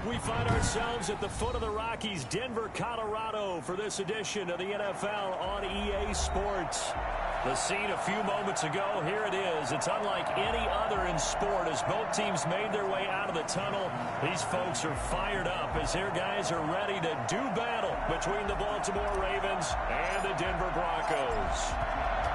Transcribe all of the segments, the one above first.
We find ourselves at the foot of the Rockies, Denver, Colorado, for this edition of the NFL on EA Sports. The scene a few moments ago, here it is. It's unlike any other in sport as both teams made their way out of the tunnel. These folks are fired up as their guys are ready to do battle between the Baltimore Ravens and the Denver Broncos.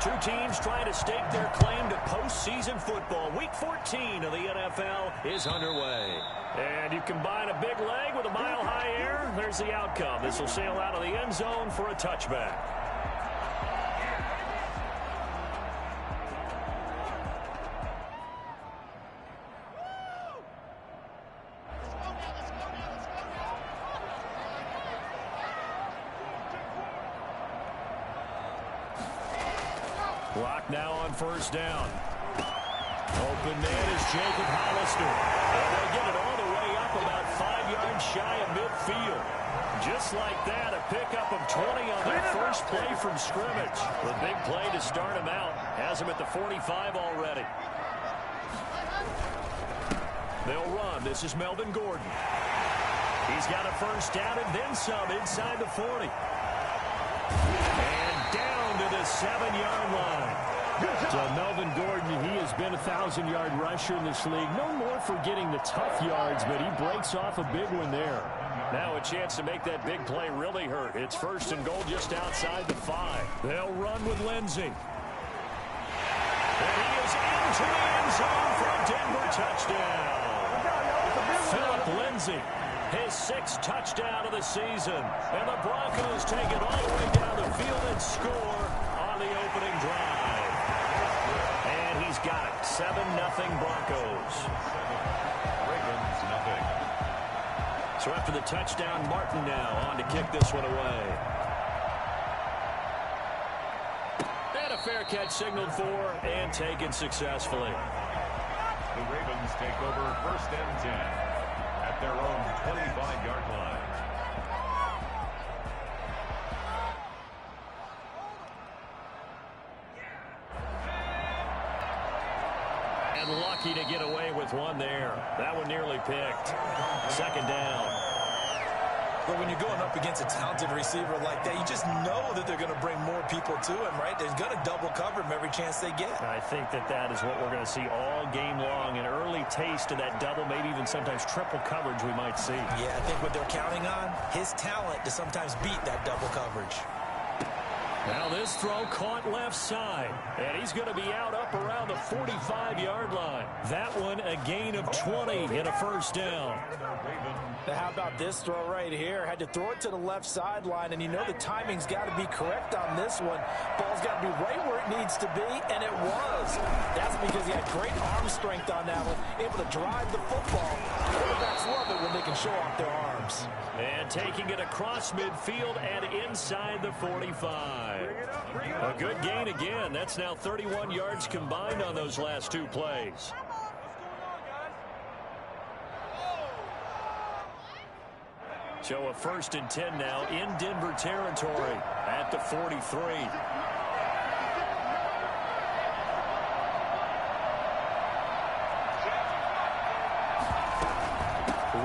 Two teams trying to stake their claim to postseason football. Week 14 of the NFL is underway. And you combine a big leg with a mile-high air, there's the outcome. This will sail out of the end zone for a touchback. Clock now on first down. Open man is Jacob Hollister. They'll get it all the way up about 5 yards shy of midfield. Just like that, a pickup of 20 on their first play from scrimmage. The big play to start him out. Has him at the 45 already. They'll run. This is Melvin Gordon. He's got a first down and then some inside the 40. And down to the 7-yard line. So Melvin Gordon, he has been a 1,000-yard rusher in this league. No more for getting the tough yards, but he breaks off a big one there. Now a chance to make that big play really hurt. It's first and goal just outside the 5. They'll run with Lindsey. And he is into the end zone for a Denver touchdown. Philip Lindsey, his 6th touchdown of the season. And the Broncos take it all the way down the field and score on the opening drive. And he's got it. 7-0 Broncos. Ravens, nothing. So after the touchdown, Martin now on to kick this one away. And a fair catch signaled for and taken successfully. The Ravens take over first and 10 at their own 25-yard line. And lucky to get away with one there. That one nearly picked. Second down. But when you're going up against a talented receiver like that, you just know that they're going to bring more people to him, right? They're going to double cover him every chance they get. I think that is what we're going to see all game long. An early taste of that double, maybe even sometimes triple coverage we might see. Yeah, I think what they're counting on, his talent to sometimes beat that double coverage. Now this throw caught left side, and he's going to be out up around the 45-yard line. That one a gain of 20 and a first down. Now how about this throw right here? Had to throw it to the left sideline, and you know the timing's got to be correct on this one. Ball's got to be right where it needs to be, and it was. That's because he had great arm strength on that one, able to drive the football. Quarterbacks love it when they can show off their arms. And taking it across midfield and inside the 45. A good gain again. That's now 31 yards combined on those last two plays. So a first and 10 now in Denver territory at the 43.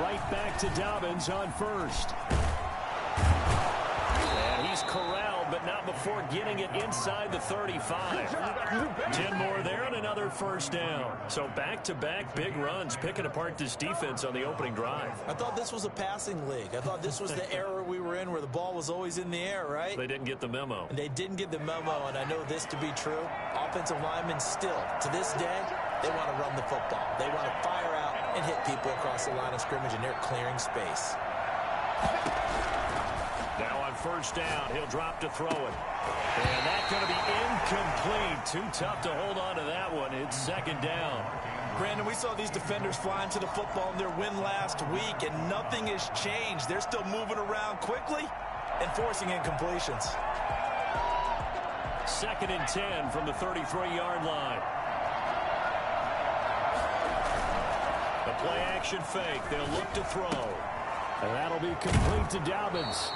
Right back to Dobbins on first. And he's corralled, but not before getting it inside the 35. 10 more there and another first down. So back-to-back big runs, picking apart this defense on the opening drive. I thought this was a passing league. I thought this was the era we were in where the ball was always in the air, right? They didn't get the memo. And they didn't get the memo, and I know this to be true. Offensive linemen still, to this day, they want to run the football. They want to fire out and hit people across the line of scrimmage, and they're clearing space. Now on first down, he'll drop to throw it. And that's going to be incomplete. Too tough to hold on to that one. It's second down. Brandon, we saw these defenders flying to the football in their win last week, and nothing has changed. They're still moving around quickly and forcing incompletions. Second and 10 from the 33-yard line. The play action fake. They'll look to throw. And that'll be complete to Dobbins.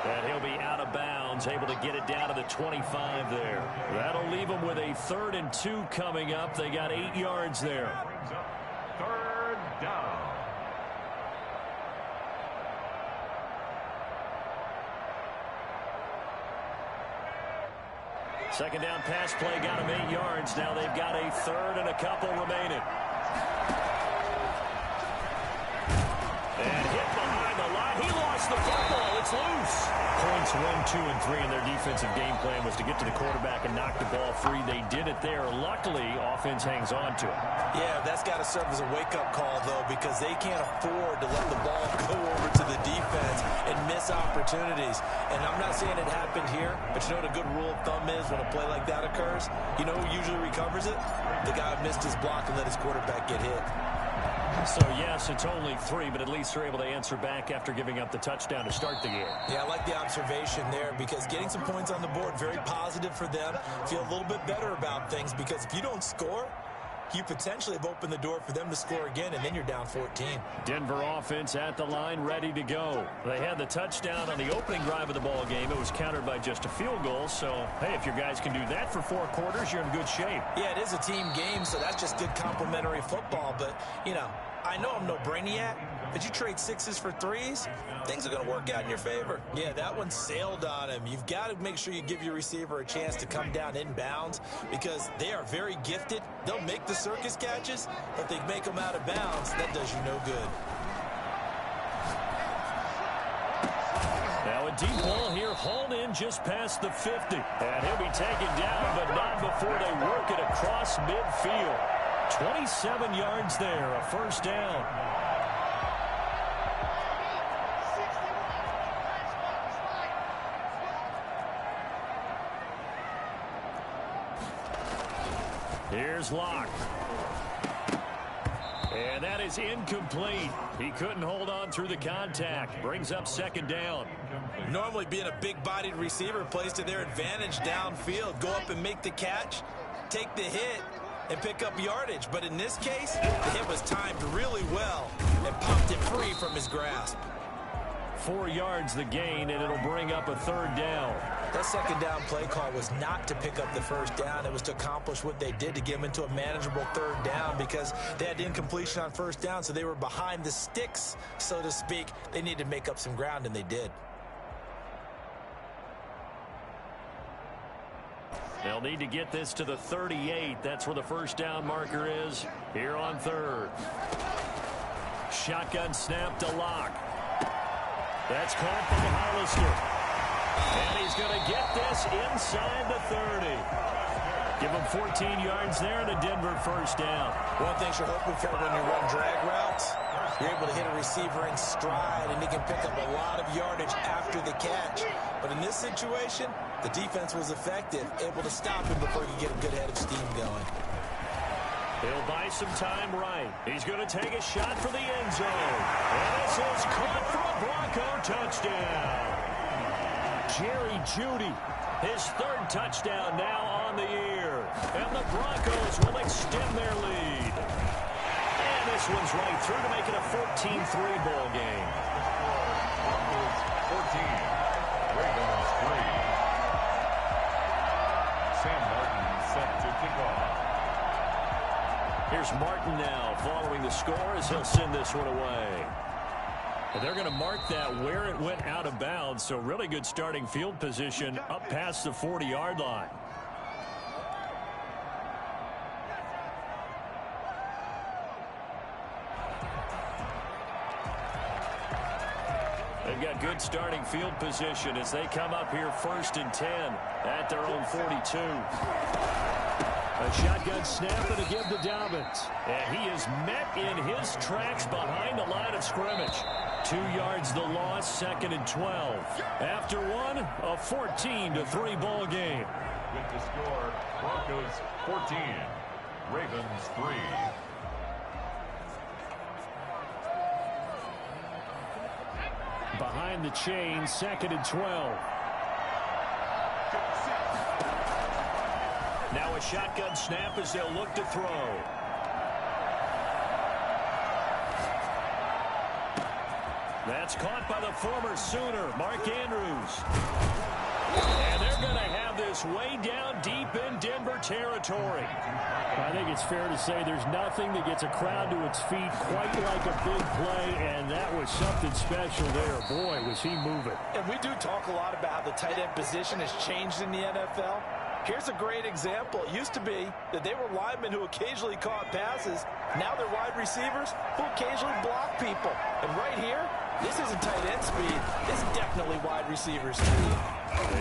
And he'll be out of bounds, able to get it down to the 25 there. That'll leave them with a 3rd and 2 coming up. They got 8 yards there. Third down. Second down pass play got him 8 yards. Now they've got a third and a couple remaining. And hit behind the line. He lost the football. It's loose. Points 1, 2, and 3 in their defensive game plan was to get to the quarterback and knock the ball free. They did it there. Luckily, offense hangs on to it. Yeah, that's got to serve as a wake-up call, though, because they can't afford to let the ball go over to the defense and miss opportunities. And I'm not saying it happened here, but you know what a good rule of thumb is when a play like that occurs? You know who usually recovers it? The guy who missed his block and let his quarterback get hit. So, yes, it's only 3, but at least they're able to answer back after giving up the touchdown to start the game. Yeah, I like the observation there because getting some points on the board, very positive for them. Feel a little bit better about things because if you don't score, you potentially have opened the door for them to score again, and then you're down 14. Denver offense at the line, ready to go. They had the touchdown on the opening drive of the ball game. It was countered by just a field goal. So, hey, if your guys can do that for 4 quarters, you're in good shape. Yeah, it is a team game, so that's just good complementary football. But, you know, I know I'm no brainiac, but you trade 6s for 3s, things are going to work out in your favor. Yeah, that one sailed on him. You've got to make sure you give your receiver a chance to come down inbounds because they are very gifted. They'll make the circus catches, but if they make them out of bounds, that does you no good. Now a deep ball here, hauled in just past the 50. And he'll be taken down, but not before they work it across midfield. 27 yards there, a first down. Here's Locke. And that is incomplete. He couldn't hold on through the contact. Brings up second down. Normally being a big-bodied receiver plays to their advantage downfield. Go up and make the catch, take the hit, and pick up yardage. But in this case, the hit was timed really well and popped it free from his grasp. 4 yards the gain, and it'll bring up a third down. That second down play call was not to pick up the first down. It was to accomplish what they did to get them into a manageable third down because they had incompletion on first down, so they were behind the sticks, so to speak. They needed to make up some ground, and they did. They'll need to get this to the 38. That's where the first down marker is here on third. Shotgun snap to Locke. That's caught by Hollister. And he's going to get this inside the 30. Give him 14 yards there and a Denver first down. One thing you're hoping for when you run drag routes, you're able to hit a receiver in stride, and he can pick up a lot of yardage after the catch. But in this situation, the defense was effective, able to stop him before he could get a good head of steam going. He'll buy some time right. He's going to take a shot for the end zone. And this is caught for a Bronco touchdown. Jerry Jeudy, his third touchdown now on the year. And the Broncos will extend their lead. And this one's right through to make it a 14-3 ball game. Broncos 14, Ravens 3. Sam Martin set to kick off. Here's Martin now following the score as he'll send this one away. And they're going to mark that where it went out of bounds, so really good starting field position up past the 40-yard line. They've got good starting field position as they come up here 1st and 10 at their own 42. A shotgun snap and a give to Dobbins. And he is met in his tracks behind the line of scrimmage. 2 yards the loss, 2nd and 12. After one, a 14-3 ball game. With the score, Broncos 14, Ravens 3. Behind the chain, 2nd and 12. Now a shotgun snap as they'll look to throw. That's caught by the former Sooner, Mark Andrews. And they're going to have this way down deep in Denver territory. I think it's fair to say there's nothing that gets a crowd to its feet quite like a big play, and that was something special there. Boy, was he moving. And we do talk a lot about how the tight end position has changed in the NFL. Here's a great example. It used to be that they were linemen who occasionally caught passes. Now they're wide receivers who occasionally block people. And right here, this isn't tight end speed. This is definitely wide receiver speed.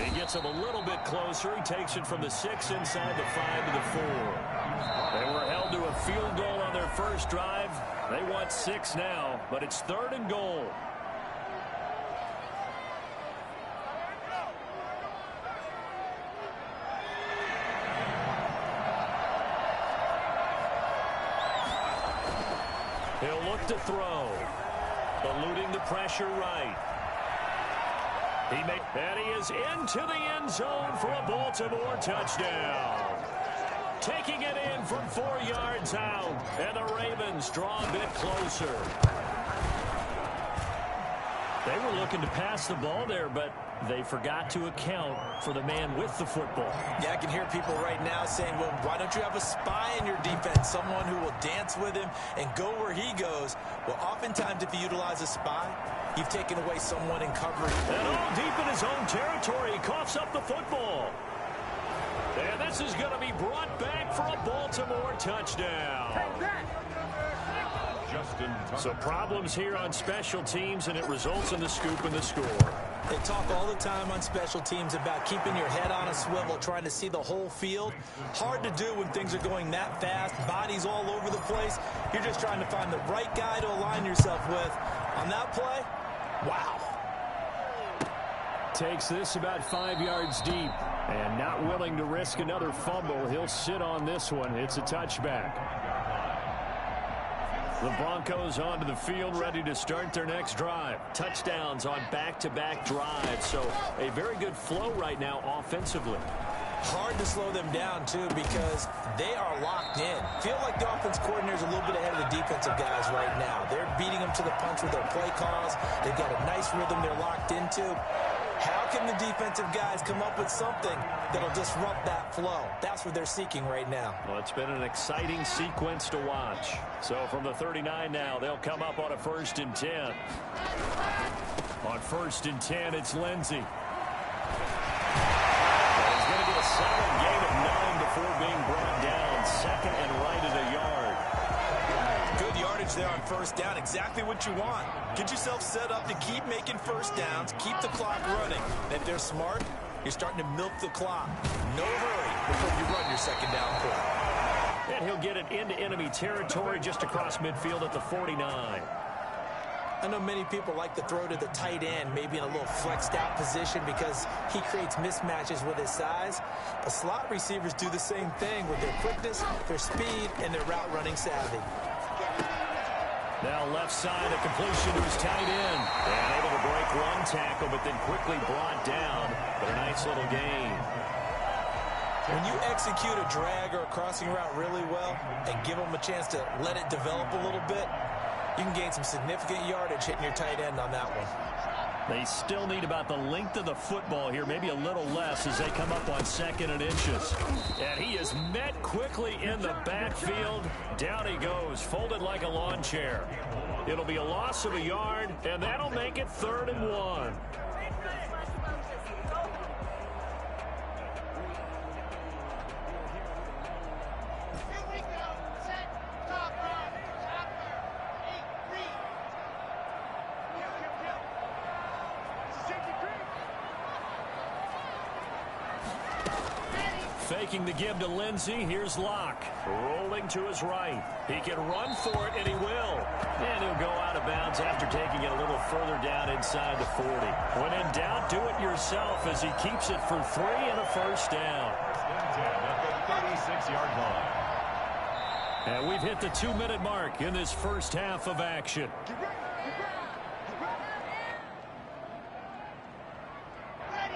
He gets him a little bit closer. He takes it from the 6 inside the 5 to the 4. They were held to a field goal on their first drive. They want 6 now, but it's 3rd and goal. He'll look to throw. Eluding the pressure right. And he is into the end zone for a Baltimore touchdown. Taking it in from 4 yards out. And the Ravens draw a bit closer. They were looking to pass the ball there, but they forgot to account for the man with the football. Yeah, I can hear people right now saying, well, why don't you have a spy in your defense, someone who will dance with him and go where he goes? Well, oftentimes if you utilize a spy, you've taken away someone in coverage. And all deep in his own territory, he coughs up the football. And this is going to be brought back for a Baltimore touchdown. So problems here on special teams, and it results in the scoop and the score. They talk all the time on special teams about keeping your head on a swivel, trying to see the whole field. Hard to do when things are going that fast, bodies all over the place. You're just trying to find the right guy to align yourself with. On that play, wow. Takes this about 5 yards deep, and not willing to risk another fumble. He'll sit on this one. It's a touchback. The Broncos onto the field, ready to start their next drive. Touchdowns on back-to-back drives, so a very good flow right now offensively. Hard to slow them down, too, because they are locked in. Feel like the offense coordinator's a little bit ahead of the defensive guys right now. They're beating them to the punch with their play calls. They've got a nice rhythm they're locked into. How can the defensive guys come up with something that'll disrupt that flow? That's what they're seeking right now. Well, it's been an exciting sequence to watch. So from the 39 now, they'll come up on a 1st and 10. On 1st and 10, it's Lindsey. He's going to get a solid gain of 9 before being brought down. 2nd and right at a yard. Good yardage there on 1st down. Exactly what you want. Get yourself set up to keep making 1st downs, keep the clock running. And if they're smart, you're starting to milk the clock. No hurry before you run your 2nd down play. And he'll get it into enemy territory just across midfield at the 49. I know many people like to throw to the tight end, maybe in a little flexed out position because he creates mismatches with his size. But slot receivers do the same thing with their quickness, their speed, and their route running savvy. Now left side, a completion to his tight end. And able to break one tackle, but then quickly brought down. But a nice little gain. When you execute a drag or a crossing route really well and give them a chance to let it develop a little bit, you can gain some significant yardage hitting your tight end on that one. They still need about the length of the football here, maybe a little less as they come up on 2nd and inches. And he is met quickly in the backfield. Down he goes, folded like a lawn chair. It'll be a loss of a yard, and that'll make it 3rd and 1. Faking the give to Lindsey. Here's Locke. Rolling to his right. He can run for it, and he will. And he'll go out of bounds after taking it a little further down inside the 40. When in doubt, do it yourself as he keeps it for 3 and a 1st down. At the 36-yard line. And we've hit the 2-minute mark in this first half of action.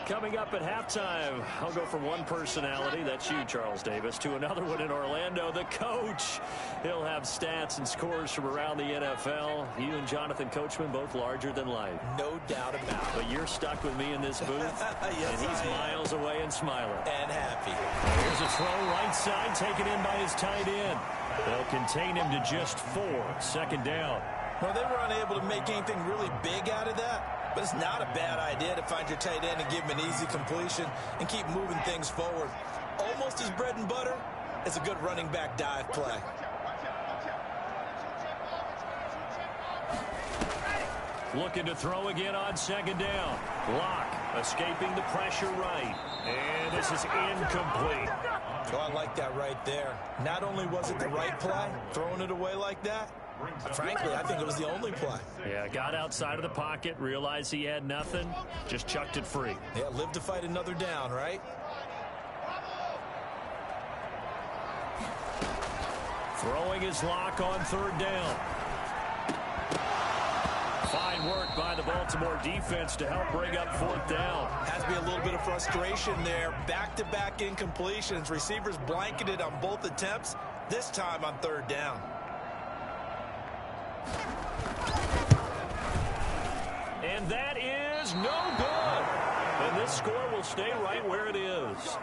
Coming up at halftime, I'll go from one personality, that's you, Charles Davis, to another one in Orlando, the coach. He'll have stats and scores from around the NFL. You and Jonathan Coachman, both larger than life. No doubt about it. But you're stuck with me in this booth, yes, and he's miles away and smiling. And happy. Here's a throw right side, taken in by his tight end. They'll contain him to just 4, 2nd down. Well, they were unable to make anything really big out of that. But it's not a bad idea to find your tight end and give him an easy completion and keep moving things forward. almost his bread and butter? It's a good running back dive play. Looking to throw again on second down. Locke escaping the pressure right. And this is incomplete. Oh, I like that right there. Not only was it the right play, throwing it away like that, frankly, I think it was the only play. Yeah, got outside of the pocket, realized he had nothing, just chucked it free. Yeah, live to fight another down, right? Throwing his Locke on third down. Fine work by the Baltimore defense to help bring up fourth down. Has to be a little bit of frustration there. Back-to-back incompletions. Receivers blanketed on both attempts, this time on third down. And that is no good. And this score will stay right where it is.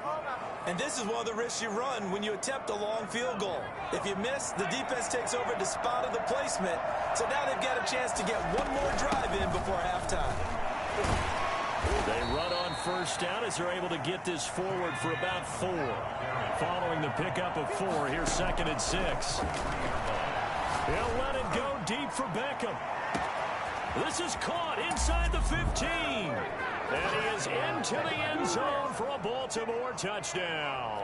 And this is one of the risks you run when you attempt a long field goal. If you miss, the defense takes over the spot of the placement. So now they've got a chance to get one more drive in before halftime. They run on first down as they're able to get this forward for about 4. Following the pickup of 4, here's 2nd and 6. He'll let it go deep for Beckham. This is caught inside the 15. And he is into the end zone for a Baltimore touchdown.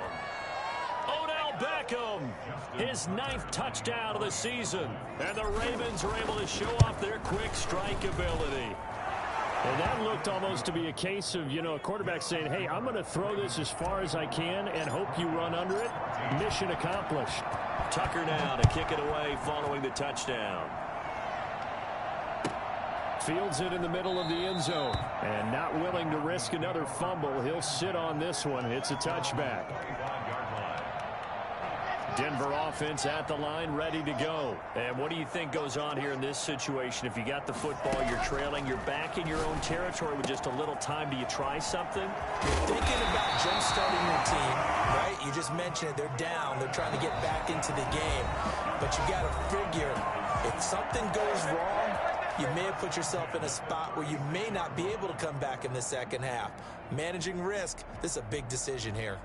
Odell Beckham, his 9th touchdown of the season. And the Ravens are able to show off their quick strike ability. And that looked almost to be a case of, a quarterback saying, hey, I'm going to throw this as far as I can and hope you run under it. Mission accomplished. Tucker now to kick it away following the touchdown. Fields it in the middle of the end zone. And not willing to risk another fumble. He'll sit on this one. It's a touchback. Denver offense at the line, ready to go. And what do you think goes on here in this situation? If you got the football, you're trailing, you're back in your own territory with just a little time. Do you try something? You're thinking about jump-starting your team, right? You just mentioned it. They're down. They're trying to get back into the game. But you got to figure, if something goes wrong, you may have put yourself in a spot where you may not be able to come back in the second half. Managing risk, this is a big decision here.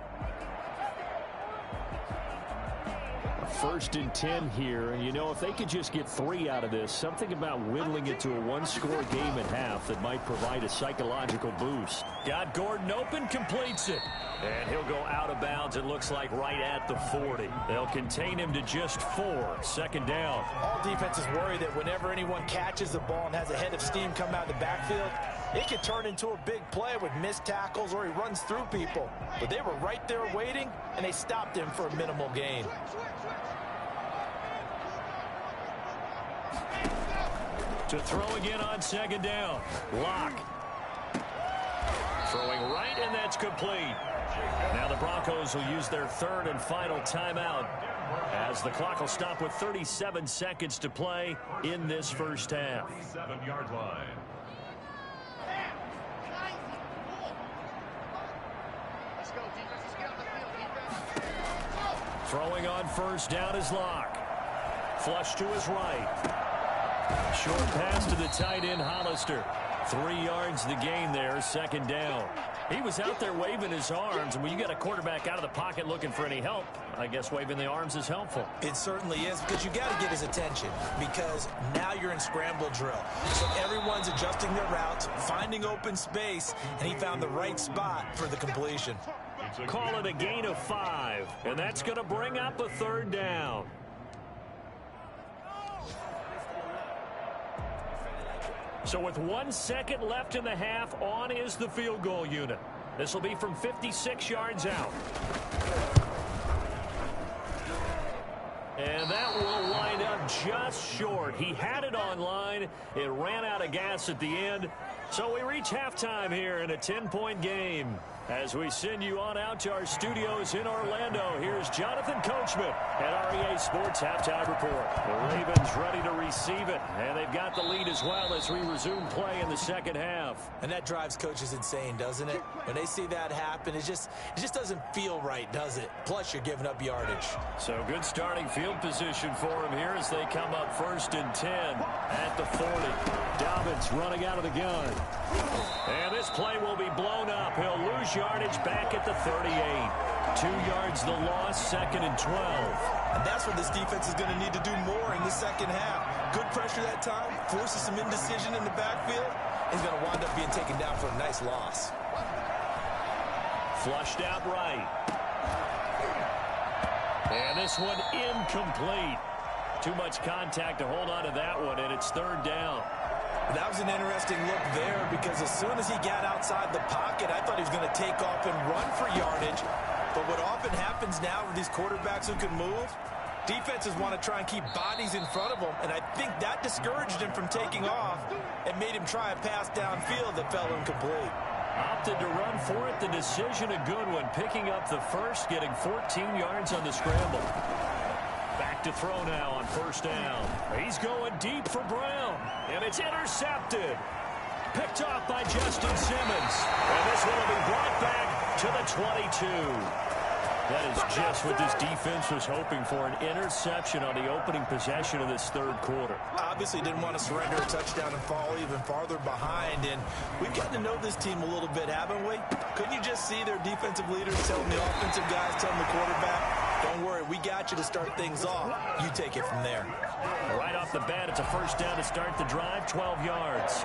1st and 10 here, and if they could just get 3 out of this, something about whittling it to a one-score game at half that might provide a psychological boost. Got Gordon open, completes it. And he'll go out of bounds, it looks like right at the 40. They'll contain him to just 4. 2nd down. All defenses worry that whenever anyone catches the ball and has a head of steam come out of the backfield, it could turn into a big play with missed tackles or he runs through people. But they were right there waiting, and they stopped him for a minimal gain. To throw again on 2nd down. Locke. Throwing right, and that's complete. Now the Broncos will use their 3rd and final timeout as the clock will stop with 37 seconds to play in this first half. 7-yard line. Throwing on first down is Locke. Flush to his right. Short pass to the tight end, Hollister. 3 yards the gain there, 2nd down. He was out there waving his arms, and when you get a quarterback out of the pocket looking for any help, I guess waving the arms is helpful. It certainly is, because you got to get his attention, because now you're in scramble drill. So everyone's adjusting their routes, finding open space, and he found the right spot for the completion. Call it a gain of 5, and that's going to bring up a 3rd down. So with 1 second left in the half, on is the field goal unit. This will be from 56 yards out. And that will line up just short. He had it on line. It ran out of gas at the end. So we reach halftime here in a 10-point game. As we send you on out to our studios in Orlando, here's Jonathan Coachman at REA Sports Halftime Report. The Ravens ready to receive it, and they've got the lead as well as we resume play in the second half. And that drives coaches insane, doesn't it? When they see that happen, it just doesn't feel right, does it? Plus, you're giving up yardage. So good starting field position for him here as they come up 1st and 10 at the 40. Dobbins running out of the gun. And this play will be blown up. He'll lose yardage back at the 38. 2 yards the loss, 2nd and 12. And that's what this defense is going to need to do more in the second half. Good pressure that time, forces some indecision in the backfield. He's going to wind up being taken down for a nice loss. Flushed out right. And this one incomplete. Too much contact to hold on to that one, and it's 3rd down. That was an interesting look there because as soon as he got outside the pocket, I thought he was going to take off and run for yardage. But what often happens now with these quarterbacks who can move, defenses want to try and keep bodies in front of them, and I think that discouraged him from taking off and made him try a pass downfield that fell incomplete. Opted to run for it. The decision a good one. Picking up the first, getting 14 yards on the scramble. Back to throw now on 1st down. He's going deep for Brown, and it's intercepted. Picked off by Justin Simmons. And this one will be brought back to the 22. That is just what this defense was hoping for, an interception on the opening possession of this 3rd quarter. Obviously didn't want to surrender a touchdown and fall even farther behind, and we've gotten to know this team a little bit, haven't we? Couldn't you just see their defensive leaders telling the offensive guys, telling the quarterback, don't worry, we got you to start things off. You take it from there. Right off the bat, it's a 1st down to start the drive, 12 yards.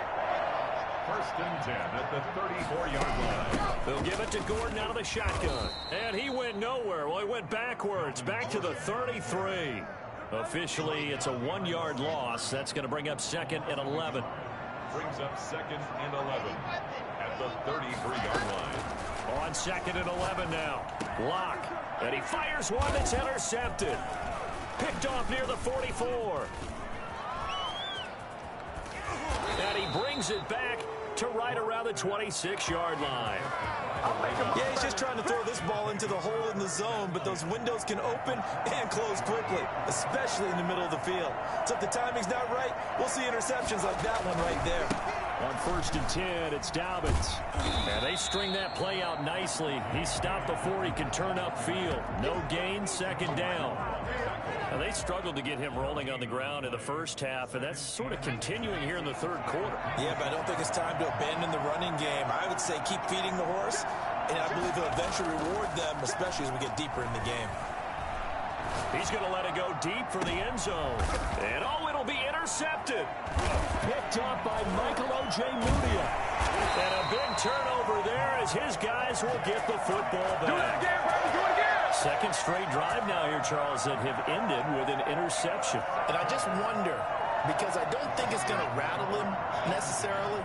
1st and 10 at the 34-yard line. They'll give it to Gordon out of the shotgun. And he went nowhere. Well, he went backwards, back to the 33. Officially, it's a 1-yard loss. That's going to bring up 2nd and 11. Brings up 2nd and 11 at the 33-yard line. On 2nd and 11 now. Locke. And he fires one that's intercepted. Picked off near the 44. And he brings it back to right around the 26-yard line. Yeah, he's just trying to throw this ball into the hole in the zone, but those windows can open and close quickly, especially in the middle of the field. So if the timing's not right, we'll see interceptions like that one right there. On 1st and 10, it's Dobbins. And they string that play out nicely. He's stopped before he can turn upfield. No gain, 2nd down. Now, they struggled to get him rolling on the ground in the 1st half, and that's sort of continuing here in the 3rd quarter. Yeah, but I don't think it's time to abandon the running game. I would say keep feeding the horse, and I believe he'll eventually reward them, especially as we get deeper in the game. He's going to let it go deep for the end zone. And, oh, it'll be intercepted. Picked up by Michael O.J. Mudia. And a big turnover there as his guys will get the football back. Do it again, baby, do it again. 2nd straight drive now here, Charles, that have ended with an interception. And I just wonder, because I don't think it's going to rattle him necessarily,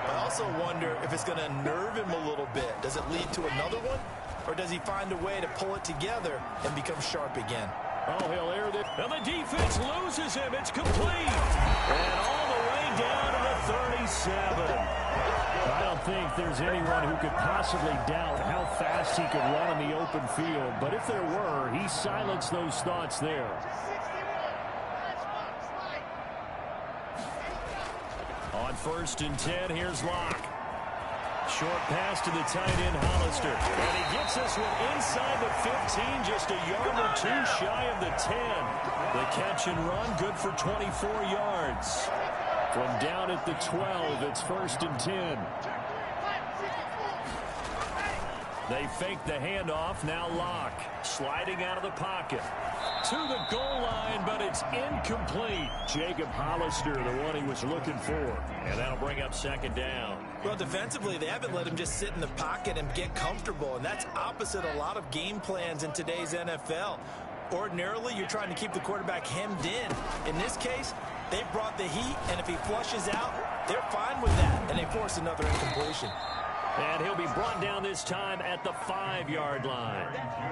but I also wonder if it's going to unnerve him a little bit. Does it lead to another one? Or does he find a way to pull it together and become sharp again? Oh, he'll air it. And the defense loses him. It's complete. And all the way down to the 37. I don't think there's anyone who could possibly doubt how fast he could run in the open field. But if there were, he silenced those thoughts there. On 1st and 10, here's Locke. Short pass to the tight end, Hollister. And he gets this one inside the 15, just a yard or two shy of the 10. The catch and run, good for 24 yards. From down at the 12, it's 1st and 10. They fake the handoff, now Locke. Sliding out of the pocket. To the goal line, but it's incomplete. Jacob Hollister, the one he was looking for. And that'll bring up 2nd down. Well, defensively, they haven't let him just sit in the pocket and get comfortable, and that's opposite a lot of game plans in today's NFL. Ordinarily, you're trying to keep the quarterback hemmed in. In this case, they brought the heat, and if he flushes out, they're fine with that, and they force another incompletion. And he'll be brought down this time at the 5-yard line.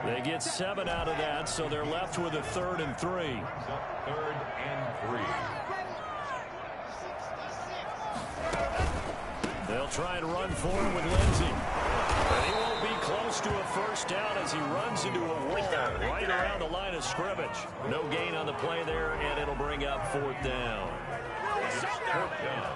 They get 7 out of that, so they're left with a 3rd and 3. 3rd and 3. They'll try and run for him with Lindsey. And he won't be close to a 1st down as he runs into a wall right around the line of scrimmage. No gain on the play there, and it'll bring up 4th down. 4th down.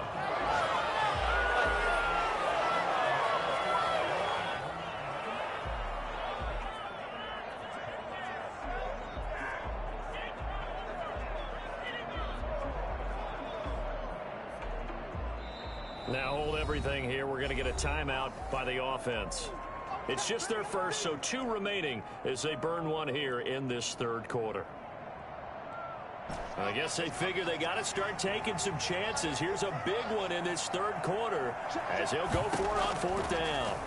Now hold everything here. We're going to get a timeout by the offense. It's just their first, so 2 remaining as they burn one here in this third quarter. I guess they figure they got to start taking some chances. Here's a big one in this third quarter as he'll go for it on 4th down.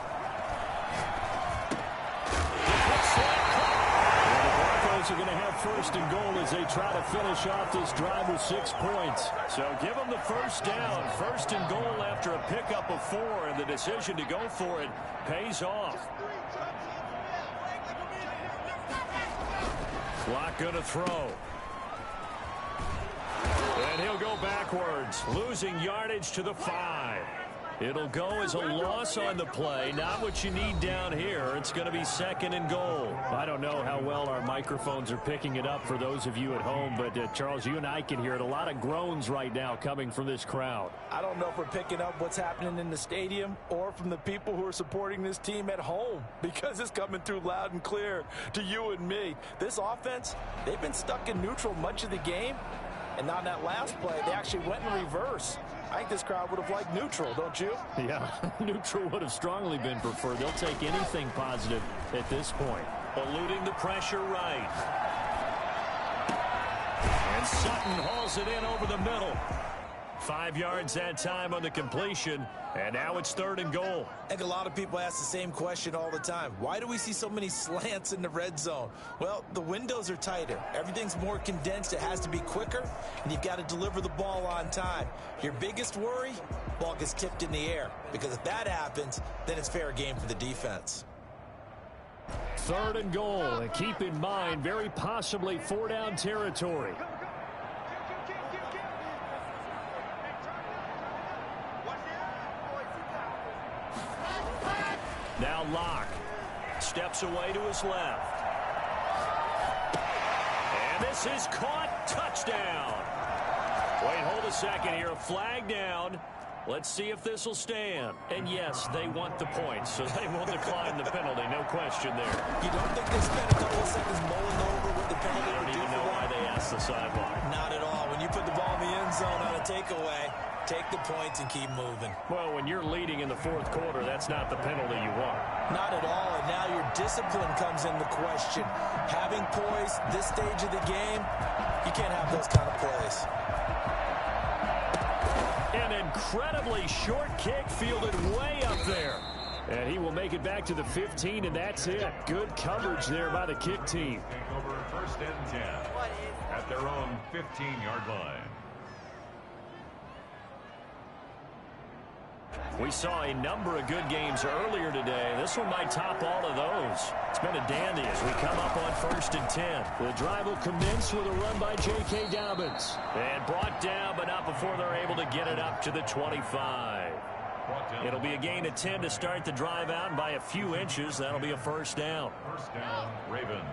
Are going to have 1st and goal as they try to finish off this drive with 6 points. So give them the 1st down. 1st and goal after a pickup of 4, and the decision to go for it pays off. Clock going to throw. And he'll go backwards, losing yardage to the 5. It'll go as a loss on the play. Not what you need down here. It's going to be 2nd and goal. I don't know how well our microphones are picking it up for those of you at home, but Charles, you and I can hear it. A lot of groans right now coming from this crowd. I don't know if we're picking up what's happening in the stadium or from the people who are supporting this team at home, because it's coming through loud and clear to you and me. This offense, they've been stuck in neutral much of the game, and on that last play, they actually went in reverse. I think this crowd would have liked neutral, don't you? Yeah, neutral would have strongly been preferred. They'll take anything positive at this point. Eluding the pressure right. And Sutton hauls it in over the middle. 5 yards that time on the completion, and now it's 3rd and goal. I think a lot of people ask the same question all the time. Why do we see so many slants in the red zone? Well, the windows are tighter. Everything's more condensed. It has to be quicker, and you've got to deliver the ball on time. Your biggest worry, ball gets tipped in the air, because if that happens, then it's fair game for the defense. 3rd and goal, and keep in mind, very possibly 4-down territory. Now Locke steps away to his left. And this is caught. Touchdown. Wait, hold a second here. A flag down. Let's see if this will stand. And yes, they want the points, so they will decline the penalty. No question there. You don't think they spent a couple of seconds mulling over what the penalty I don't even know why they asked the sideline. Not at all. When you put the ball in the end zone on a takeaway, take the points and keep moving. Well, when you're leading in the 4th quarter, that's not the penalty you want. Not at all, and now your discipline comes into question. Having poise this stage of the game, you can't have those kind of plays. An incredibly short kick fielded way up there. And he will make it back to the 15, and that's it. Good coverage there by the kick team. Take over 1st and 10 at their own 15-yard line. We saw a number of good games earlier today. This one might top all of those. It's been a dandy as we come up on 1st and 10. The drive will commence with a run by J.K. Dobbins. And brought down, but not before they're able to get it up to the 25. It'll be a gain of 10 to start the drive out, and by a few inches, that'll be a 1st down. 1st down, Ravens.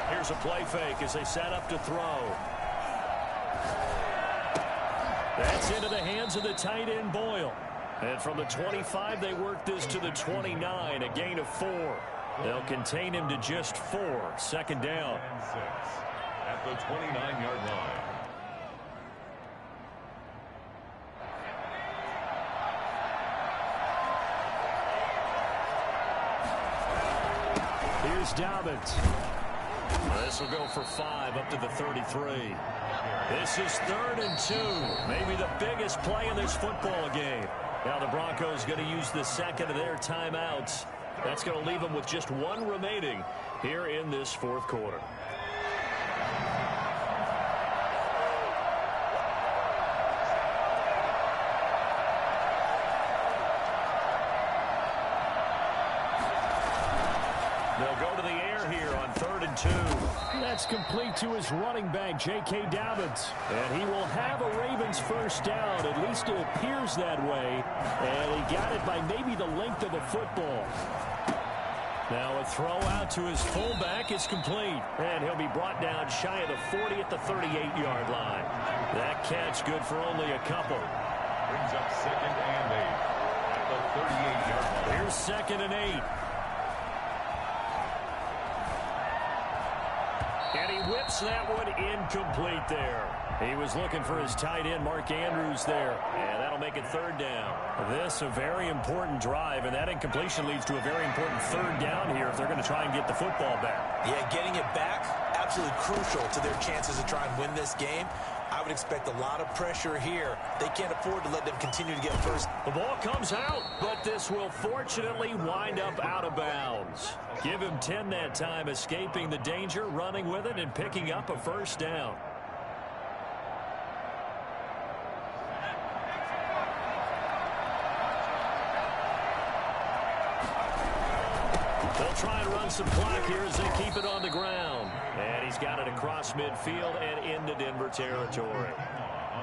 Here's a play fake as they set up to throw. That's into the hands of the tight end, Boyle. And from the 25, they work this to the 29, a gain of 4. They'll contain him to just 4. 2nd down. And 6 at the 29-yard line. Here's Dobbins. This will go for 5 up to the 33. This is 3rd and 2. Maybe the biggest play in this football game. Now the Broncos going to use the 2nd of their timeouts. That's going to leave them with just 1 remaining here in this 4th quarter. They'll go to the air here on 3rd and 2. That's complete to his running back, J.K. Dobbins. And he will have a Ravens 1st down. At least it appears that way. And he got it by maybe the length of a football. Now a throw out to his fullback is complete. And he'll be brought down shy of the 40 at the 38-yard line. That catch good for only a couple. Brings up 2nd and 8 at the 38-yard line. Here's 2nd and 8. And he whips that one incomplete there. He was looking for his tight end, Mark Andrews, there. And that'll make it third down. This a very important drive, and that incompletion leads to a very important third down here if they're going to try and get the football back. Yeah, getting it back, absolutely crucial to their chances to try and win this game. I would expect a lot of pressure here. They can't afford to let them continue to get first. The ball comes out, but this will fortunately wind up out of bounds. Give him 10 that time, escaping the danger, running with it, and picking up a first down. They'll try and run some clock here as they keep it on the ground. And he's got it across midfield and into Denver territory.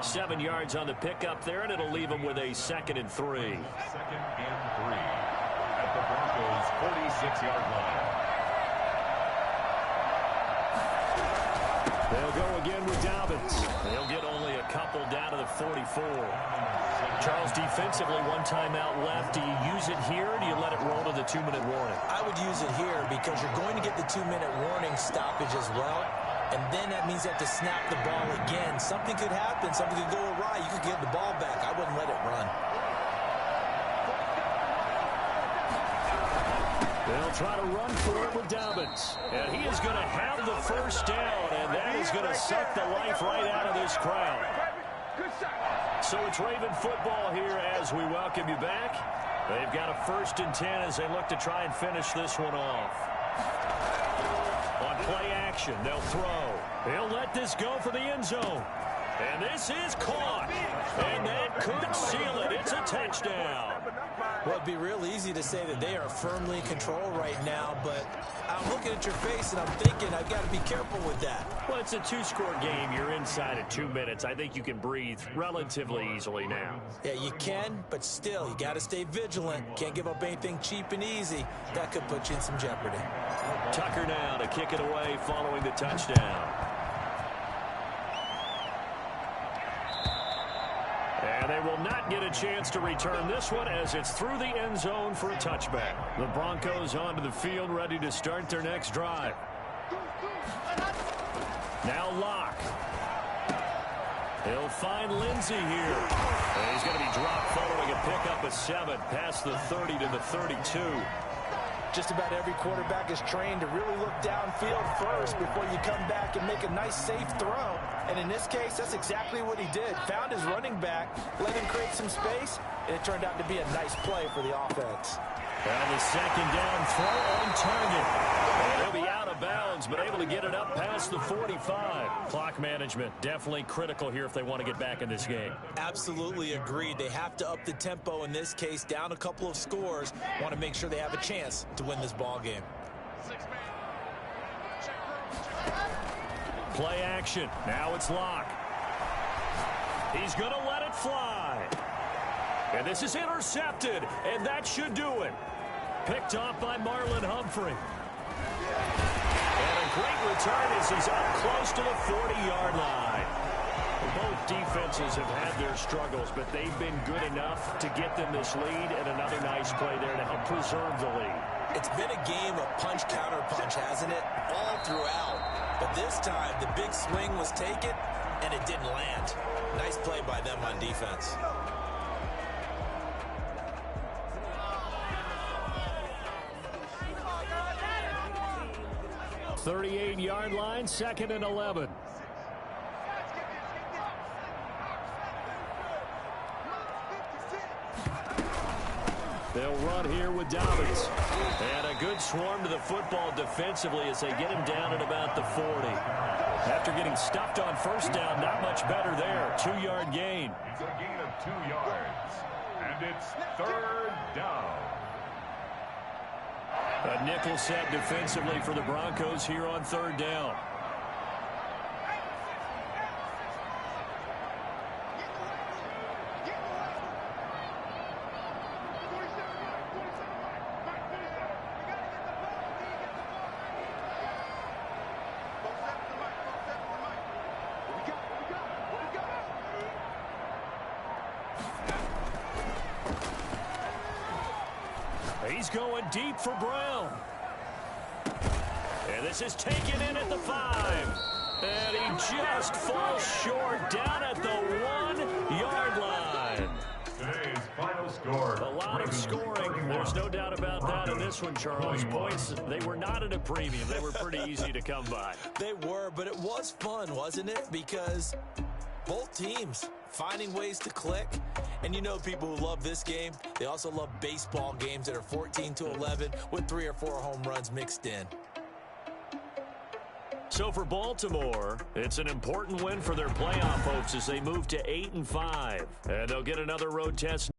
7 yards on the pickup there, and it'll leave him with a 2nd and 3. 2nd and 3 at the Broncos' 46-yard line. They'll go again with Dobbins. They'll get only a couple down to the 44. Charles, defensively, 1 timeout left. Do you use it here, or do you let it roll to the 2-minute warning? I would use it here because you're going to get the 2-minute warning stoppage as well. And then that means you have to snap the ball again. Something could happen. Something could go awry. You could get the ball back. I wouldn't let it run. They'll try to run for it with Dobbins. And he is going to have the first down, and that is going to suck the life right out of this crowd. So it's Raven football here as we welcome you back. They've got a 1st and 10 as they look to try and finish this one off. On play action, they'll throw. They'll let this go for the end zone. And this is caught. And that could seal it. It's a touchdown. Well, it'd be real easy to say that they are firmly in control right now, but I'm looking at your face and I'm thinking I've got to be careful with that. Well, it's a 2-score game. You're inside of 2 minutes. I think you can breathe relatively easily now. Yeah, you can, but still, you got to stay vigilant. Can't give up anything cheap and easy. That could put you in some jeopardy. Tucker now to kick it away following the touchdown. And they will not get a chance to return this one as it's through the end zone for a touchback. The Broncos onto the field ready to start their next drive. Now Locke. He'll find Lindsey here. And he's going to be dropped following a pickup of 7 past the 30 to the 32. Just about every quarterback is trained to really look downfield first before you come back and make a nice, safe throw. And in this case, that's exactly what he did. Found his running back, let him create some space, and it turned out to be a nice play for the offense. And the 2nd down throw on target. And he'll be out of bounds, but able to get it up past the 45. Clock management definitely critical here if they want to get back in this game. Absolutely agreed. They have to up the tempo in this case, down a couple of scores. Want to make sure they have a chance to win this ball game. Play action. Now it's Locke. He's going to let it fly. And this is intercepted, and that should do it. Picked off by Marlon Humphrey. And a great return as he's up close to the 40-yard line. Both defenses have had their struggles, but they've been good enough to get them this lead, and another nice play there to help preserve the lead. It's been a game of punch-counter-punch, hasn't it? All throughout. But this time, the big swing was taken, and it didn't land. Nice play by them on defense. 38-yard line, 2nd and 11. They'll run here with Dobbins. And a good swarm to the football defensively as they get him down at about the 40. After getting stuffed on 1st down, not much better there. 2-yard gain. It's a gain of 2 yards. And it's 3rd down. A nickel set defensively for the Broncos here on 3rd down. He's going deep for Brown. And this is taken in at the 5. And he just falls short down at the 1-yard line. Today's final score. A lot of scoring. There's no doubt about that in this one, Charles. Points, they were not at a premium. They were pretty easy to come by. They were, but it was fun, wasn't it? Because both teams finding ways to click. And you know people who love this game, they also love baseball games that are 14-11 with 3 or 4 home runs mixed in. So for Baltimore, it's an important win for their playoff hopes as they move to 8-5. And they'll get another road test